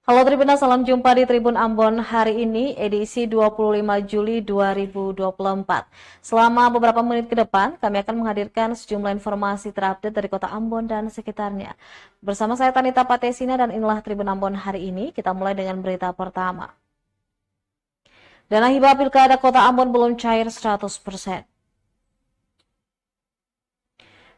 Halo Tribuners, salam jumpa di Tribun Ambon hari ini, edisi 25 Juli 2024. Selama beberapa menit ke depan, kami akan menghadirkan sejumlah informasi terupdate dari kota Ambon dan sekitarnya. Bersama saya Tanita Patesina dan inilah Tribun Ambon hari ini, kita mulai dengan berita pertama. Dana hibah Pilkada Kota Ambon belum cair 100%.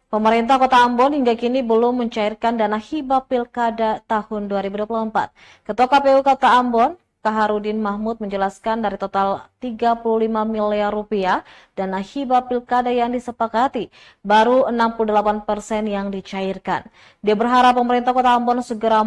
Pemerintah Kota Ambon hingga kini belum mencairkan dana hibah Pilkada tahun 2024. Ketua KPU Kota Ambon, Kaharudin Mahmud menjelaskan dari total 35 miliar rupiah dana hibah Pilkada yang disepakati, baru 68% yang dicairkan. Dia berharap pemerintah Kota Ambon segera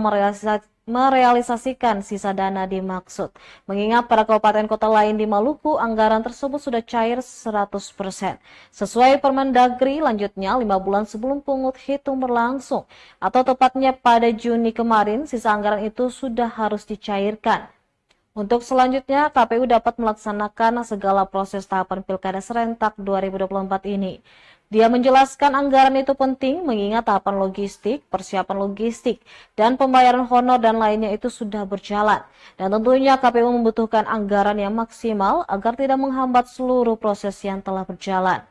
merealisasikan sisa dana dimaksud. Mengingat pada kabupaten kota lain di Maluku, anggaran tersebut sudah cair 100%. Sesuai Permendagri, lanjutnya 5 bulan sebelum pungut hitung berlangsung, atau tepatnya pada Juni kemarin, sisa anggaran itu sudah harus dicairkan. Untuk selanjutnya, KPU dapat melaksanakan segala proses tahapan Pilkada serentak 2024 ini. Dia menjelaskan anggaran itu penting mengingat tahapan logistik, persiapan logistik, dan pembayaran honor dan lainnya itu sudah berjalan. Dan tentunya KPU membutuhkan anggaran yang maksimal agar tidak menghambat seluruh proses yang telah berjalan.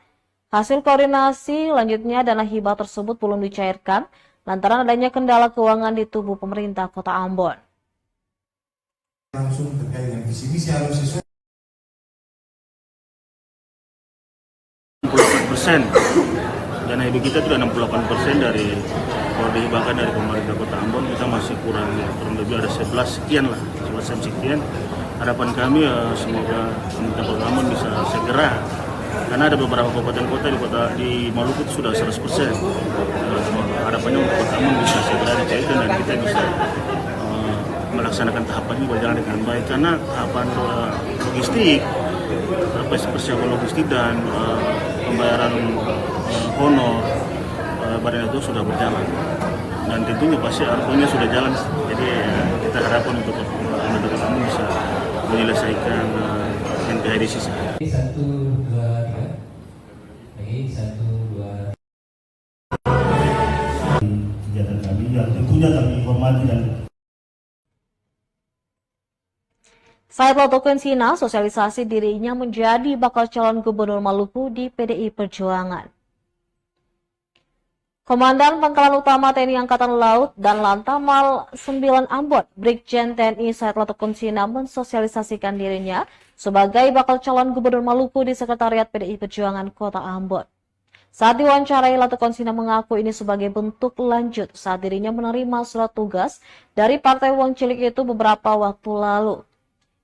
Hasil koordinasi lanjutnya dana hibah tersebut belum dicairkan lantaran adanya kendala keuangan di tubuh pemerintah Kota Ambon. Langsung terkait dengan visi misi harus sesuai. 68%. Dana hibah kita sudah 68% dari kalau dihibahkan dari pemerintah Kota Ambon, kita masih kurang lebih ada 11 sekian lah, 11 sekian. Harapan kami semoga pemerintah Kota Ambon bisa segera, karena ada beberapa kabupaten kota di Maluku itu sudah 100%. Harapannya Kota Ambon bisa segera dicairkan dan kita bisa melaksanakan tahapannya berjalan dengan baik, karena tahapan logistik, persiapan logistik dan pembayaran honor badan itu sudah berjalan dan tentunya pasti artinya sudah jalan. Jadi kita harapkan untuk pemerintah kami bisa menyelesaikan NPH di sisa. 1, 2, 3. Lagi 1, 2. Kegiatan kami yang tentunya kami hormati dan Said Lotokensina sosialisasi dirinya menjadi bakal calon gubernur Maluku di PDI Perjuangan. Komandan Pangkalan Utama TNI Angkatan Laut dan Lantamal 9 Ambon, Brigjen TNI Said Lotokensina mensosialisasikan dirinya sebagai bakal calon gubernur Maluku di Sekretariat PDI Perjuangan Kota Ambon. Saat diwawancarai, Lotokensina mengaku ini sebagai bentuk lanjut saat dirinya menerima surat tugas dari Partai Wong Cilik itu beberapa waktu lalu.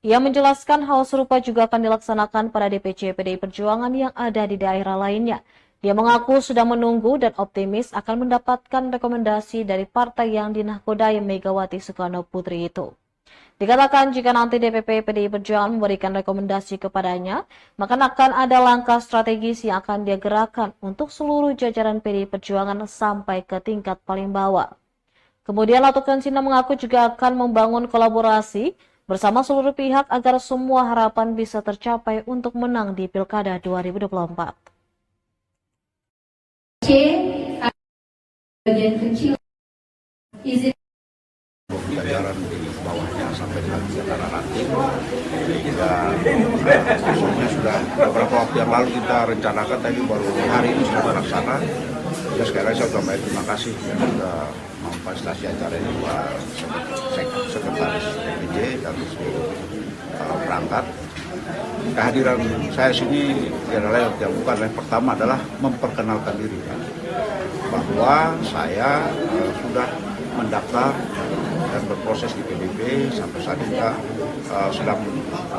Ia menjelaskan hal serupa juga akan dilaksanakan pada DPC PDI Perjuangan yang ada di daerah lainnya. Dia mengaku sudah menunggu dan optimis akan mendapatkan rekomendasi dari partai yang dinahkodai Megawati Soekarno Putri itu. Dikatakan jika nanti DPP PDI Perjuangan memberikan rekomendasi kepadanya, maka akan ada langkah strategis yang akan dia gerakkan untuk seluruh jajaran PDI Perjuangan sampai ke tingkat paling bawah. Kemudian Lotokensina mengaku juga akan membangun kolaborasi bersama seluruh pihak agar semua harapan bisa tercapai untuk menang di Pilkada 2024. Bagian kecil izin jajaran di bawahnya sampai dengan jajaran ranting. Khususnya sudah beberapa waktu yang lalu kita rencanakan, tadi baru hari ini sudah terlaksana. Ya, sekali lagi saya ucapkan terima kasih yang sudah memfasilitasi acara ini, Pak Sekretaris DPJ dan seluruh perangkat. Kehadiran saya sini adalah yang bukan yang pertama adalah memperkenalkan diri, bahwa saya sudah mendaftar dan berproses di PDB sampai saat ini kita sedang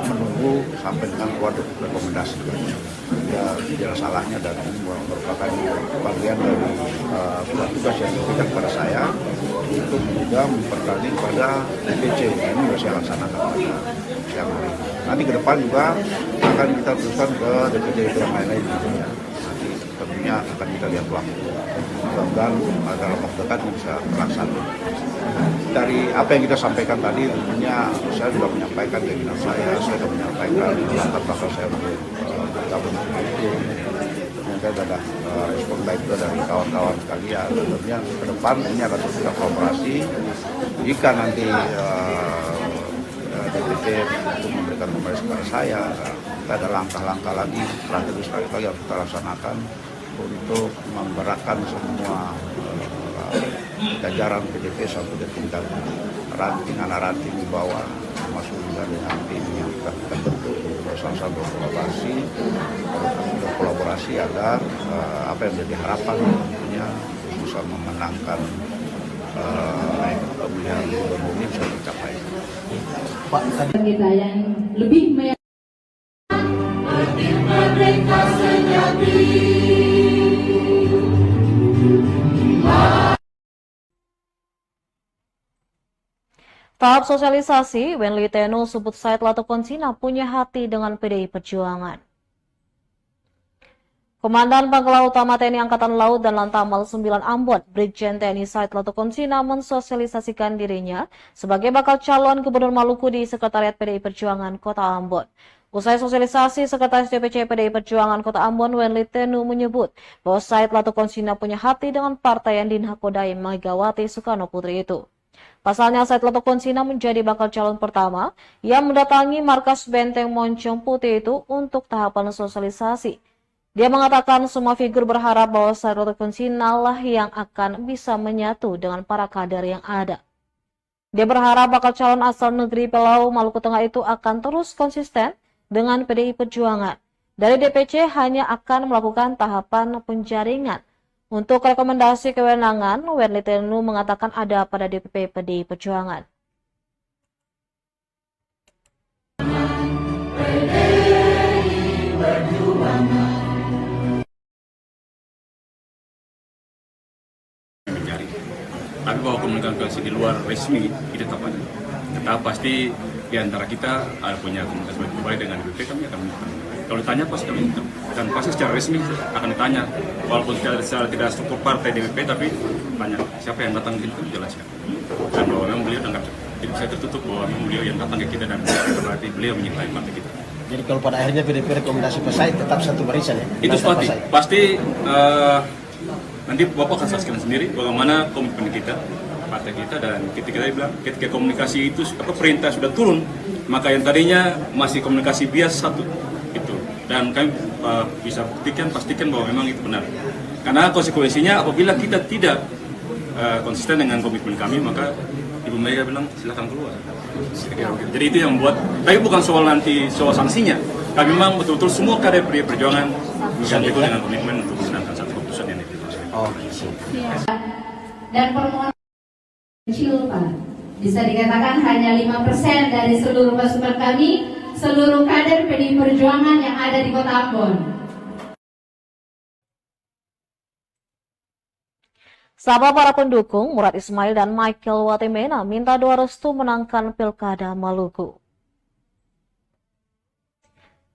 menunggu sampai dengan keluar rekomendasi. Ya, tidak salahnya dan ini merupakan bagian dari surat tugas yang diberikan kepada saya untuk juga memperkenalkan pada DPC. Ini sudah saya laksanakan pada siang hari. Nanti ke depan juga akan kita teruskan ke DPC yang lain-lain. Ya. Nanti tentunya akan kita lihat waktu. Mudah-mudahan dalam waktu dekat bisa terlaksana. Dari apa yang kita sampaikan tadi, tentunya saya sudah menyampaikan keinginan saya sudah menyampaikan latar belakang saya untuk gabung itu. Saya sudah respon baik juga dari kawan-kawan sekalian. Tentunya ke depan ini akan terus kita kolaborasi. Jika nanti DPP untuk memberikan kembali kepada saya, kita ada langkah-langkah lagi, strategis lagi harus kita laksanakan untuk menggerakkan semua jajaran PDP sampai ke tingkat ranting, anak ranting di bawah, termasuk dari tim yang kita bentuk untuk bersama-sama berkolaborasi agar apa yang menjadi harapan tentunya bisa memenangkan pemilihan gubernur ini bisa tercapai. Kita yang lebih merdeka sejati. Tahap sosialisasi, Wenli Tenu sebut Said Latukonsina punya hati dengan PDI Perjuangan. Komandan Pangkalan Utama TNI Angkatan Laut dan Lantamal 9 Ambon, Brigjen TNI Said Latukonsina mensosialisasikan dirinya sebagai bakal calon Gubernur Maluku di Sekretariat PDI Perjuangan Kota Ambon. Usai sosialisasi, Sekretaris DPC PDI Perjuangan Kota Ambon, Wenli Tenu menyebut bahwa Said Latukonsina punya hati dengan partai yang dinakodai Megawati Soekarno Putri itu. Pasalnya, Said Latukonsina menjadi bakal calon pertama yang mendatangi markas Benteng Moncong Putih itu untuk tahapan sosialisasi. Dia mengatakan semua figur berharap bahwa Said Latukonsina lah yang akan bisa menyatu dengan para kader yang ada. Dia berharap bakal calon asal negeri Pelau Maluku Tengah itu akan terus konsisten dengan PDI Perjuangan. Dari DPC hanya akan melakukan tahapan penjaringan. Untuk rekomendasi kewenangan, Wenli Tenu mengatakan ada pada DPP PDI Perjuangan. Tapi bahwa komunikasi di luar resmi itu tetap ada. Tetap pasti di antara kita ada punya komunikasi baik dengan DPP, kami akan minta. Kalau ditanya pasti kami minta. Dan pasti secara resmi akan ditanya. Walaupun secara tidak struktur partai DPP, tapi tanya siapa yang datang ke kita jelaskan. Dan bahwa memang beliau tidak bisa tertutup bahwa memang beliau yang datang ke kita dan berarti beliau menyintai partai kita. Jadi kalau pada akhirnya PDP rekomendasi ke saya tetap satu barisan ya? Itu pasti nanti Bapak akan saksikan sendiri bagaimana komitmen kita, partai kita, dan ketika kita bilang ketika komunikasi itu perintah sudah turun, maka yang tadinya masih komunikasi bias satu itu, dan kami bisa pastikan bahwa memang itu benar. Karena konsekuensinya apabila kita tidak konsisten dengan komitmen kami, maka Ibu Mega bilang silakan keluar. Jadi itu yang membuat, tapi bukan soal soal sanksinya. Kami memang betul-betul semua kader PDI Perjuangan yang itu dengan komitmen untuk menangkan satu keputusan yang itu. Dan permohonan kecil, Pak. Bisa dikatakan hanya 5% dari seluruh pasukan kami, seluruh kader PDI Perjuangan yang ada di Kota Ambon. Sahabat para pendukung, Murad Ismail dan Michael Watimena minta doa restu menangkan Pilkada Maluku.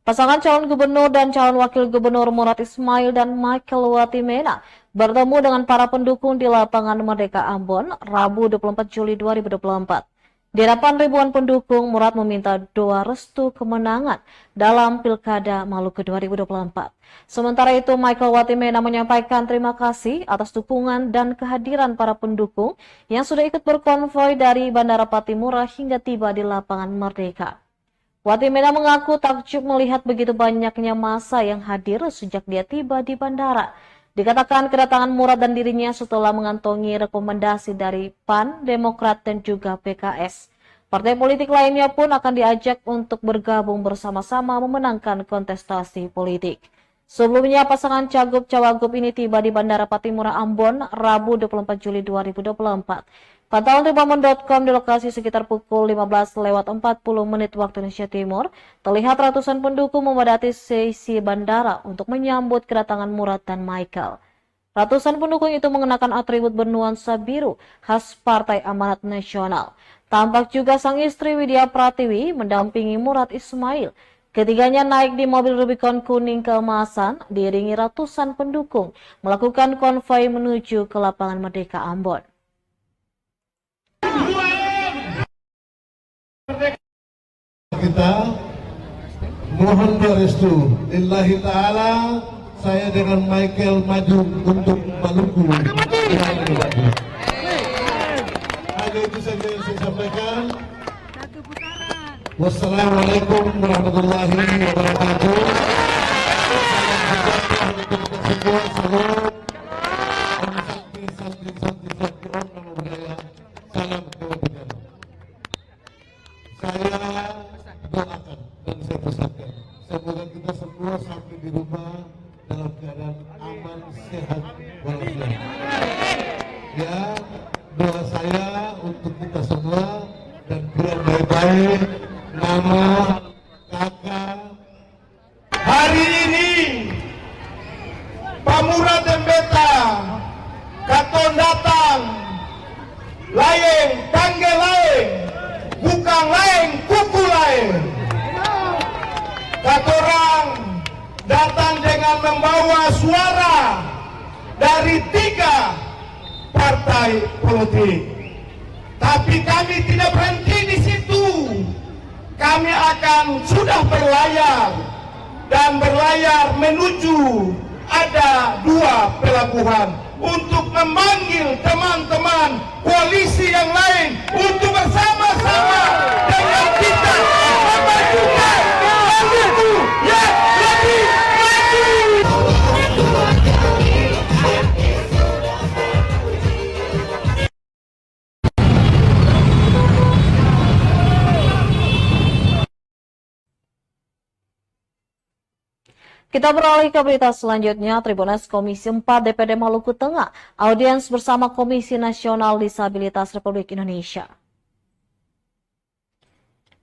Pasangan calon gubernur dan calon wakil gubernur Murad Ismail dan Michael Watimena bertemu dengan para pendukung di lapangan Merdeka Ambon, Rabu 24 Juli 2024. Di hadapan ribuan pendukung, Murad meminta doa restu kemenangan dalam Pilkada Maluku 2024. Sementara itu, Michael Watimena menyampaikan terima kasih atas dukungan dan kehadiran para pendukung yang sudah ikut berkonvoi dari Bandara Patimura hingga tiba di lapangan Merdeka. Watimena mengaku takjub melihat begitu banyaknya massa yang hadir sejak dia tiba di bandara. Dikatakan kedatangan Murad dan dirinya setelah mengantongi rekomendasi dari PAN, Demokrat, dan juga PKS. Partai politik lainnya pun akan diajak untuk bergabung bersama-sama memenangkan kontestasi politik. Sebelumnya, pasangan Cagup-Cawagup ini tiba di Bandara Patimura Ambon, Rabu 24 Juli 2024. Pantauan Tribunnews.com di lokasi sekitar pukul 15:40 waktu Indonesia Timur, terlihat ratusan pendukung memadati sisi bandara untuk menyambut kedatangan Murad dan Michael. Ratusan pendukung itu mengenakan atribut bernuansa biru khas Partai Amanat Nasional. Tampak juga sang istri Widya Pratiwi mendampingi Murad Ismail. Ketiganya naik di mobil Rubicon kuning keemasan, diiringi ratusan pendukung melakukan konvoi menuju ke lapangan Merdeka Ambon. Kita mohon restu lillahi ta'ala saya dengan Michael maju untuk Maluku. Hanya itu saja yang saya sampaikan. Wassalamualaikum warahmatullahi wabarakatuh. Salam sejahtera untuk kita semua. Salam. Sakti, Om Namo Buddhaya. Salam kebajikan. Saya doakan dan saya pesankan, semoga kita semua sampai di rumah dalam keadaan aman, sehat, walafiat. Ya, doa saya untuk kita semua dan biar baik-baik, nama, kakak. Hari ini Pamura Dembeta katon datang laeng tangge laeng bukan laeng kuku laeng. Katorang datang dengan membawa suara dari 3 partai politik. Tapi kami tidak berhenti di situ. Kami akan sudah berlayar dan berlayar menuju ada 2 pelabuhan untuk memanggil teman-teman koalisi yang lain untuk bersama-sama dengan kita memajukan Maluku yang lebih maju. Kita beralih ke berita selanjutnya. Tribuners Komisi 4 DPD Maluku Tengah audiens bersama Komisi Nasional Disabilitas Republik Indonesia.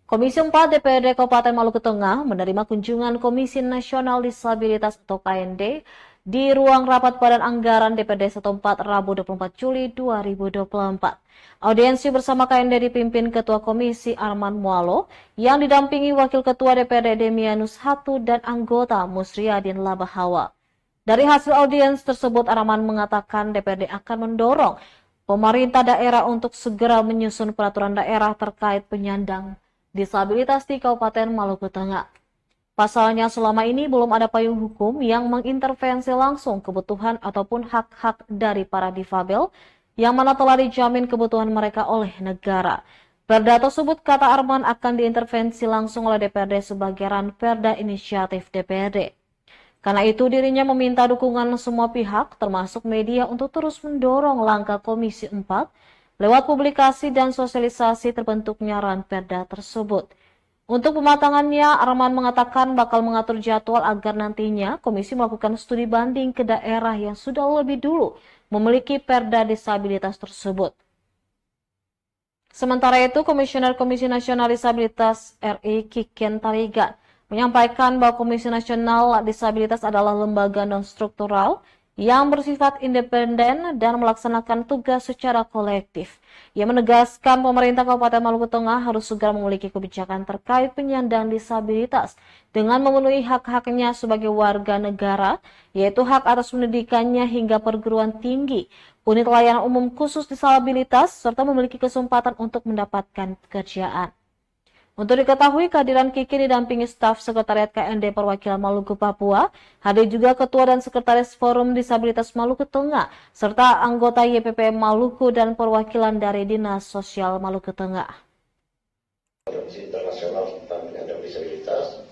Komisi 4 DPD Kabupaten Maluku Tengah menerima kunjungan Komisi Nasional Disabilitas atau KND di ruang rapat Badan Anggaran DPD 14 Rabu 24 Juli 2024. Audiensi bersama KND dipimpin Ketua Komisi Arman Mualo yang didampingi Wakil Ketua DPD Demianus Hatu dan anggota Musriadin Labahawa. Dari hasil audiens tersebut, Arman mengatakan DPD akan mendorong pemerintah daerah untuk segera menyusun peraturan daerah terkait penyandang disabilitas di Kabupaten Maluku Tengah. Pasalnya selama ini belum ada payung hukum yang mengintervensi langsung kebutuhan ataupun hak-hak dari para difabel yang mana telah dijamin kebutuhan mereka oleh negara. Perda tersebut, kata Arman, akan diintervensi langsung oleh DPRD sebagai ranperda inisiatif DPRD. Karena itu dirinya meminta dukungan semua pihak termasuk media untuk terus mendorong langkah Komisi 4 lewat publikasi dan sosialisasi terbentuknya ranperda tersebut. Untuk pematangannya, Arman mengatakan bakal mengatur jadwal agar nantinya komisi melakukan studi banding ke daerah yang sudah lebih dulu memiliki perda disabilitas tersebut. Sementara itu, Komisioner Komisi Nasional Disabilitas RI Kiken Tarigan menyampaikan bahwa Komisi Nasional Disabilitas adalah lembaga non-struktural yang bersifat independen dan melaksanakan tugas secara kolektif. Ia menegaskan pemerintah Kabupaten Maluku Tengah harus segera memiliki kebijakan terkait penyandang disabilitas dengan memenuhi hak-haknya sebagai warga negara, yaitu hak atas pendidikannya hingga perguruan tinggi, unit layanan umum khusus disabilitas, serta memiliki kesempatan untuk mendapatkan pekerjaan. Untuk diketahui, kehadiran Kiki didampingi staf Sekretariat KND Perwakilan Maluku Papua, hadir juga Ketua dan Sekretaris Forum Disabilitas Maluku Tengah, serta anggota YPPM Maluku dan perwakilan dari Dinas Sosial Maluku Tengah. Konvensi internasional tentang penyandang disabilitas,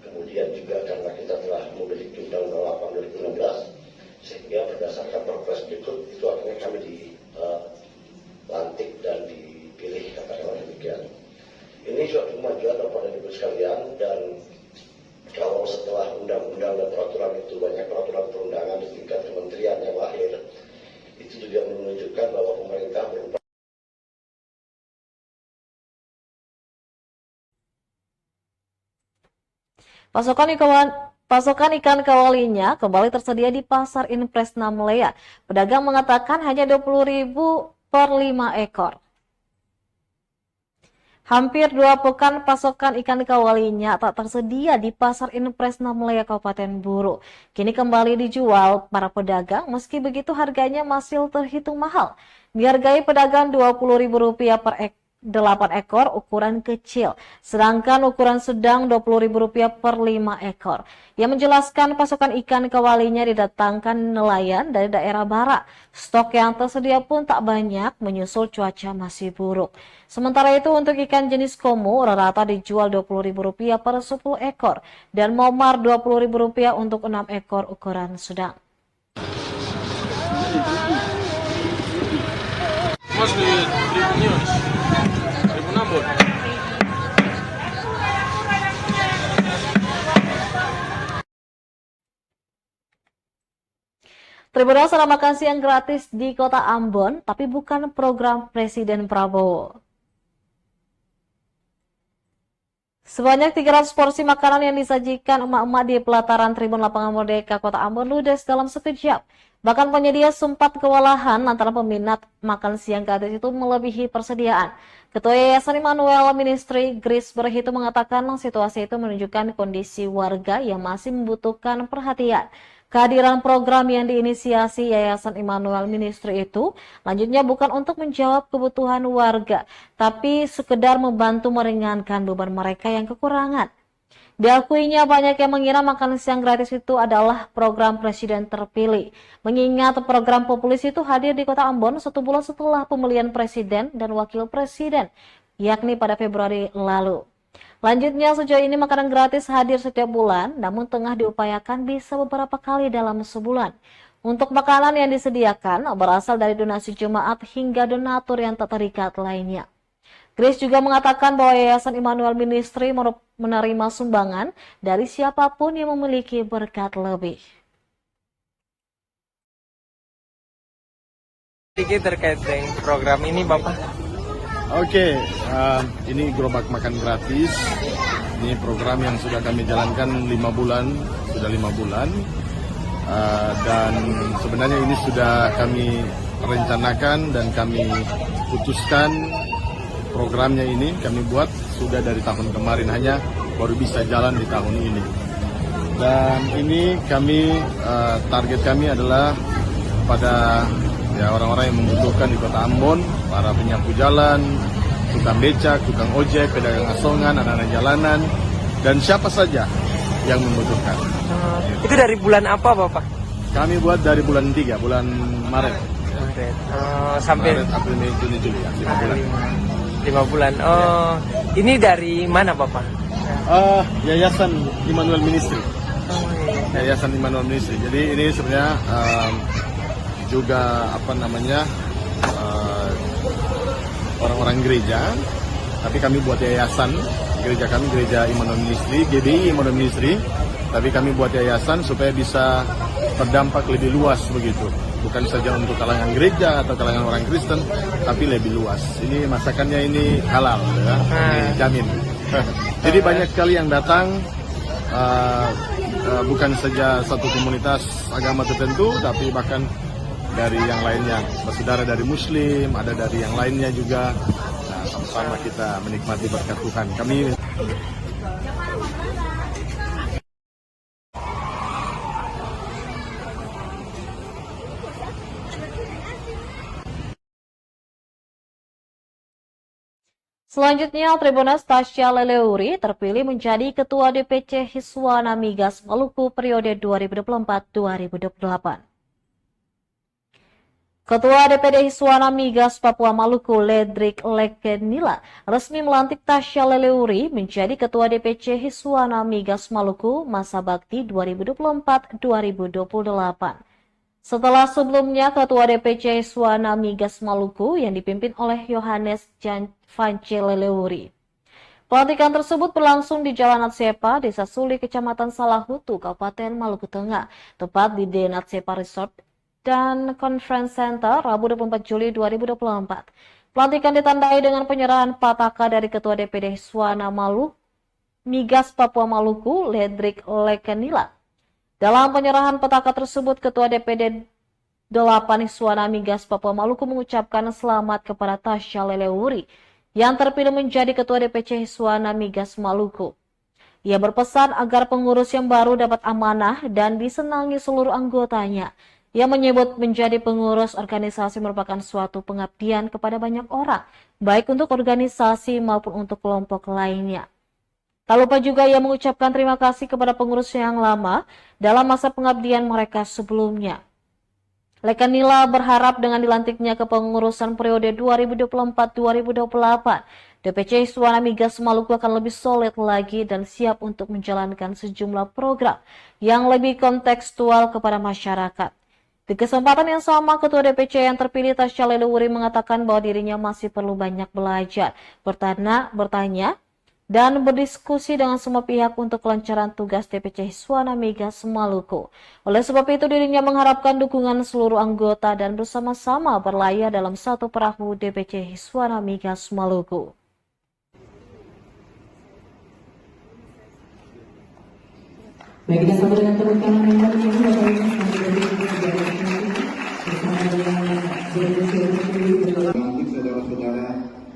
kemudian juga karena kita telah memiliki Undang-Undang 8 2016, sehingga berdasarkan perpres berikut itu akhirnya kami dilantik dan dipilih, katakanlah demikian. Ini suatu kemajuan Bapak dan Ibu sekalian, dan kalau setelah undang-undang dan peraturan itu banyak peraturan perundangan di tingkat kementerian yang lahir, itu juga menunjukkan bahwa pemerintah berupaya. Pasokan ikan kawalinya kembali tersedia di Pasar Impres Namlea. Pedagang mengatakan hanya 20.000 per 5 ekor. Hampir 2 pekan pasokan ikan kawalinya tak tersedia di Pasar Impres Namlea Kabupaten Buru. Kini kembali dijual para pedagang, meski begitu harganya masih terhitung mahal. Dihargai pedagang Rp20.000 ekor ukuran kecil, sedangkan ukuran sedang Rp20.000 per 5 ekor. Ia menjelaskan pasokan ikan kewalinya didatangkan nelayan dari daerah barat. Stok yang tersedia pun tak banyak menyusul cuaca masih buruk. Sementara itu untuk ikan jenis komo rata-rata dijual Rp20.000 per 10 ekor dan momar Rp20.000 untuk 6 ekor ukuran sedang. Mas di 1.000 news, 1.000 nambut. Tribunal ada makan siang gratis di Kota Ambon, tapi bukan program Presiden Prabowo. Sebanyak 300 porsi makanan yang disajikan emak-emak di pelataran Tribun Lapangan Merdeka Kota Ambon ludes dalam sekejap. Bahkan penyedia sempat kewalahan lantaran peminat makan siang gratis itu melebihi persediaan. Ketua Yayasan Immanuel Ministry, Grace Berhitu, mengatakan situasi itu menunjukkan kondisi warga yang masih membutuhkan perhatian. Kehadiran program yang diinisiasi Yayasan Immanuel Ministry itu lanjutnya bukan untuk menjawab kebutuhan warga, tapi sekedar membantu meringankan beban mereka yang kekurangan. Diakuinya banyak yang mengira makan siang gratis itu adalah program presiden terpilih. Mengingat program populis itu hadir di Kota Ambon 1 bulan setelah pemilihan presiden dan wakil presiden, yakni pada Februari lalu. Lanjutnya, sejauh ini makanan gratis hadir setiap bulan, namun tengah diupayakan bisa beberapa kali dalam sebulan. Untuk makanan yang disediakan berasal dari donasi jemaat hingga donatur yang tak terikat lainnya. Grace juga mengatakan bahwa Yayasan Immanuel Ministry menerima sumbangan dari siapapun yang memiliki berkat lebih. Sedikit terkait dengan program ini, Bapak. Oke, ini gerobak makan gratis. Ini program yang sudah kami jalankan 5 bulan, dan sebenarnya ini sudah kami rencanakan dan kami putuskan. Programnya ini kami buat sudah dari tahun kemarin, hanya baru bisa jalan di tahun ini. Dan ini kami target kami adalah pada orang-orang yang membutuhkan di Kota Ambon, para penyapu jalan, tukang becak, tukang ojek, pedagang asongan, anak-anak jalanan, dan siapa saja yang membutuhkan. Itu dari bulan apa, Bapak? Kami buat dari bulan 3, bulan Maret. Sampai Maret, April, Mei, Juni, Juli, ya, 5 bulan. 5 bulan. Oh, ya. Ini dari mana, Bapak? Yayasan Immanuel Ministry. Yayasan Immanuel Ministry. Jadi ini sebenarnya juga orang-orang gereja, tapi kami buat yayasan. Gereja kami Gereja Immanuel Ministry, GBI Immanuel Ministry, tapi kami buat yayasan supaya bisa berdampak lebih luas begitu. Bukan saja untuk kalangan gereja atau kalangan orang Kristen, tapi lebih luas. Ini masakannya ini halal, ya, dijamin. Jadi banyak sekali yang datang, bukan saja satu komunitas agama tertentu, tapi bahkan dari yang lainnya. Bersaudara dari Muslim, ada dari yang lainnya juga. Nah, sama-sama kita menikmati berkat Tuhan. Kami Selanjutnya, Tribunal Tasya Leleuri terpilih menjadi Ketua DPC Hiswana Migas Maluku periode 2024-2028. Ketua DPD Hiswana Migas Papua Maluku Ledrik Lekenila resmi melantik Tasya Leleuri menjadi Ketua DPC Hiswana Migas Maluku masa bakti 2024-2028. Setelah sebelumnya Ketua DPC Hiswana Migas Maluku yang dipimpin oleh Yohanes Vance Leleuri. Pelantikan tersebut berlangsung di Jalan Natsepa, Desa Suli, Kecamatan Salahutu, Kabupaten Maluku Tengah, tepat di The Natsepa Resort dan Conference Center, Rabu 24 Juli 2024. Pelantikan ditandai dengan penyerahan pataka dari Ketua DPD Hiswana Migas Papua Maluku, Ledrik Lekenila. Dalam penyerahan petaka tersebut, Ketua DPD 8 Hiswana Migas Papua Maluku mengucapkan selamat kepada Tasya Leleuri yang terpilih menjadi Ketua DPC Hiswana Migas Maluku. Ia berpesan agar pengurus yang baru dapat amanah dan disenangi seluruh anggotanya. Ia menyebut menjadi pengurus organisasi merupakan suatu pengabdian kepada banyak orang, baik untuk organisasi maupun untuk kelompok lainnya. Tak lupa juga ia mengucapkan terima kasih kepada pengurus yang lama dalam masa pengabdian mereka sebelumnya. Lekanila berharap dengan dilantiknya kepengurusan periode 2024-2028, DPC Hizbut Migas Maluku akan lebih solid lagi dan siap untuk menjalankan sejumlah program yang lebih kontekstual kepada masyarakat. Di kesempatan yang sama, Ketua DPC yang terpilih Tasya Leluhuri mengatakan bahwa dirinya masih perlu banyak belajar, bertanya, dan berdiskusi dengan semua pihak untuk kelancaran tugas DPC Hizbut Migas Maluku. Oleh sebab itu, dirinya mengharapkan dukungan seluruh anggota dan bersama-sama berlayar dalam satu perahu DPC Hizbut Migas Maluku. Baik, kita sambut dengan tepuk tangan yang meriah Bapak Ibu bersama dengan Lantik saudara-saudara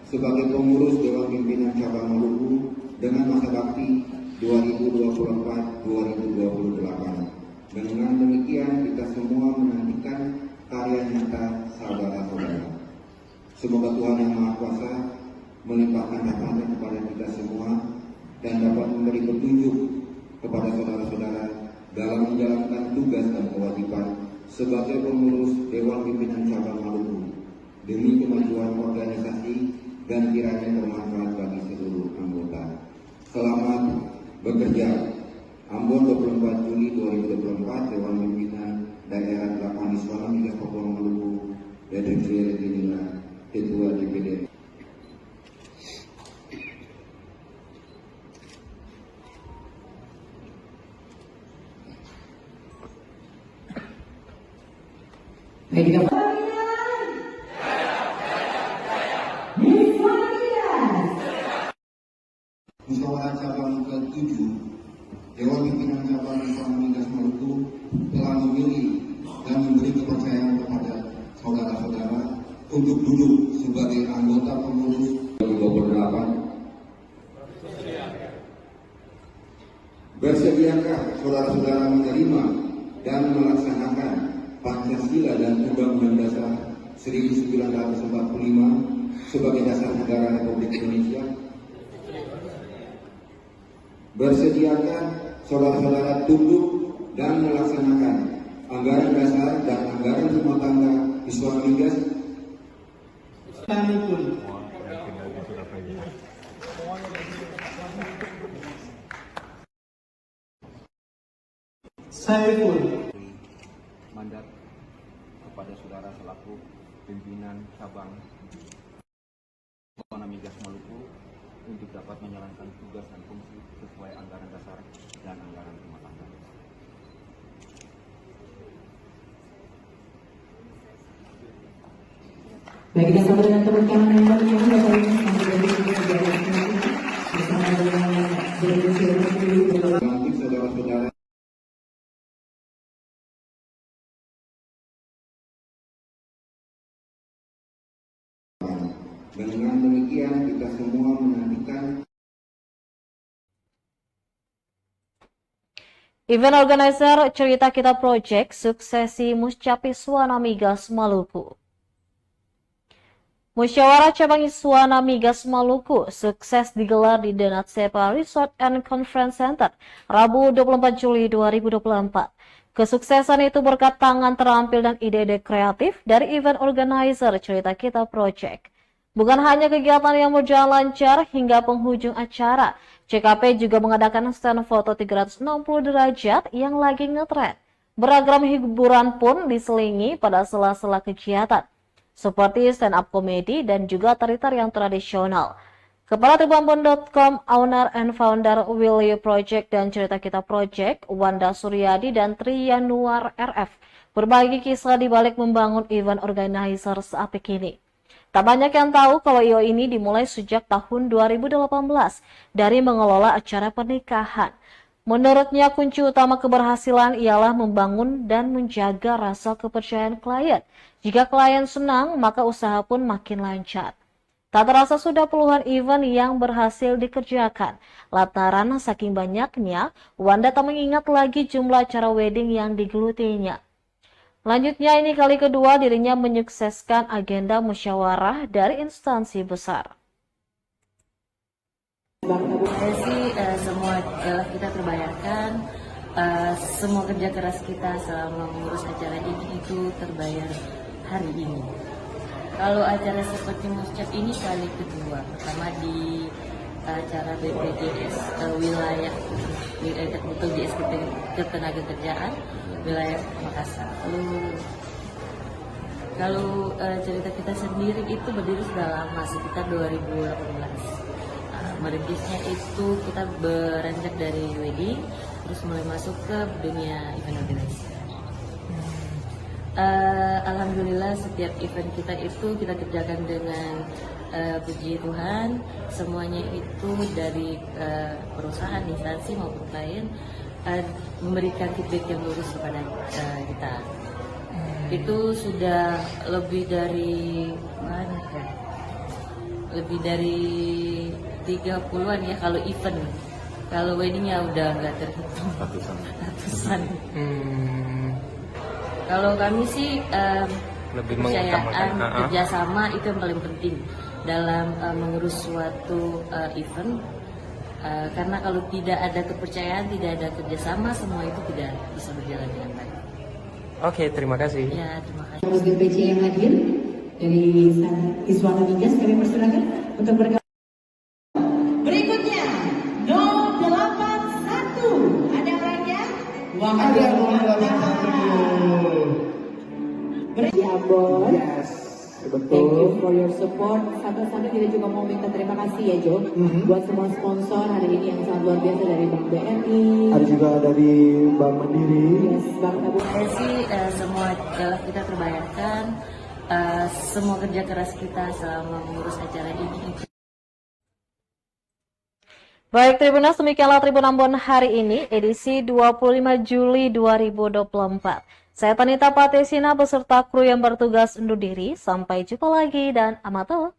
sebagai pengurus Dewan Pimpinan Cabang Maluku dengan masa bakti 2024-2028. Dengan demikian kita semua menantikan karya nyata saudara-saudara. Semoga Tuhan Yang Maha Kuasa melimpahkan rahmatnya kepada kita semua dan dapat memberi petunjuk kepada saudara-saudara dalam menjalankan tugas dan kewajiban sebagai pengurus Dewan Pimpinan Cabang Maluku demi kemajuan organisasi dan kiranya bermanfaat bagi seluruh anggota. Selamat bekerja. Ambon 24 Juli 2024, Dewan Pimpinan Daerah 8 Hizbut Migas Papua Maluku, DPC Lekanila, Ketua DPD. Musyawarah cabang ke-7 Dewan Pimpinan Cabang Hizbut Migas Maluku telah memilih dan memberi kepercayaan kepada saudara-saudara untuk duduk sebagai anggota pengurus 2028. Bersediakah saudara-saudara menerima dan melaksanakan Pancasila dan Undang-Undang Dasar 1945 sebagai dasar negara Republik Indonesia? Bersediakah saudara-saudara tunduk dan melaksanakan anggaran dasar dan anggaran rumah tangga Hizbut Migas? Saya pun mandat kepada saudara selaku pimpinan cabang Hizbut Migas Maluku untuk dapat menjalankan tugas dan fungsi sesuai anggaran dasar dan anggaran rumah tangga. Baik, kita sambut dengan tepuk tangan yang meriah Bapak Ibu bersama dengan Lantik saudara-saudara dengan demikian kita semua menantikan Event organizer Cerita Kita Project suksesi Muscapi Hizbut Migas Maluku. Musyawarah Cabang Hizbut Migas Maluku sukses digelar di The Natsepa Resort and Conference Center Rabu 24 Juli 2024. Kesuksesan itu berkat tangan terampil dan ide-ide kreatif dari event organizer Cerita Kita Project. Bukan hanya kegiatan yang berjalan lancar hingga penghujung acara, CKP juga mengadakan stand foto 360 derajat yang lagi ngetren. Beragam hiburan pun diselingi pada sela-sela kegiatan, seperti stand up komedi dan juga tari-tarian tradisional. Kepala Tribambon.com, owner and founder Will You Project dan Cerita Kita Project, Wanda Suryadi dan Triyanuar RF, berbagi kisah di balik membangun event organizer seapik ini. Tak banyak yang tahu kalau IO ini dimulai sejak tahun 2018 dari mengelola acara pernikahan. Menurutnya kunci utama keberhasilan ialah membangun dan menjaga rasa kepercayaan klien. Jika klien senang, maka usaha pun makin lancar. Tak terasa sudah puluhan event yang berhasil dikerjakan. Lantaran saking banyaknya, Wanda tak mengingat lagi jumlah acara wedding yang digelutinya. Selanjutnya ini kali kedua dirinya menyukseskan agenda musyawarah dari instansi besar. Semua kita terbayarkan, semua kerja keras kita selama mengurus acara ini itu terbayar hari ini. Kalau acara seperti Muscap ini kali kedua, pertama di acara BPJS wilayah untuk di SPP Ketenagakerjaan wilayah Makassar. Kalau cerita kita sendiri itu berdiri sudah lama, sekitar 2018. Merintisnya itu kita beranjak dari wedding, terus mulai masuk ke dunia event organizer. Alhamdulillah setiap event kita itu kita kerjakan dengan puji Tuhan, semuanya itu dari perusahaan, instansi maupun klien memberikan feedback yang lurus kepada kita. Itu sudah lebih dari lebih dari 30-an ya kalau event. Kalau weddingnya udah nggak terhitung, ratusan. Kalau kami sih lebih kepercayaan, kerjasama itu yang paling penting dalam mengurus suatu event. Karena kalau tidak ada kepercayaan, tidak ada kerjasama, semua itu tidak bisa berjalan dengan baik. Oke, terima kasih. Ya, terima kasih. Terus BPC yang hadir dari Iswana Migas kami persilakan untuk bergabung. Berikutnya 081 ada orangnya? Ada 081. Ambon. Yes, betul. Thank you for your support. Satu-satu kita juga mau minta terima kasih ya Jo, buat semua sponsor hari ini yang sangat luar biasa dari Bank BRI. Ada juga dari Bank Mandiri. Yes, Bank Tabungan. Semua kita terbayarkan, semua kerja keras kita selama mengurus acara ini. Baik Tribunas, demikianlah Tribun Ambon hari ini, edisi 25 Juli 2024. Saya Tanita Patesina beserta kru yang bertugas undur diri. Sampai jumpa lagi dan amato.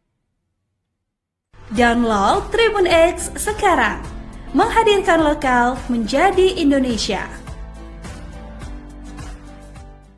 Download Tribun X sekarang. Menghadirkan lokal menjadi Indonesia.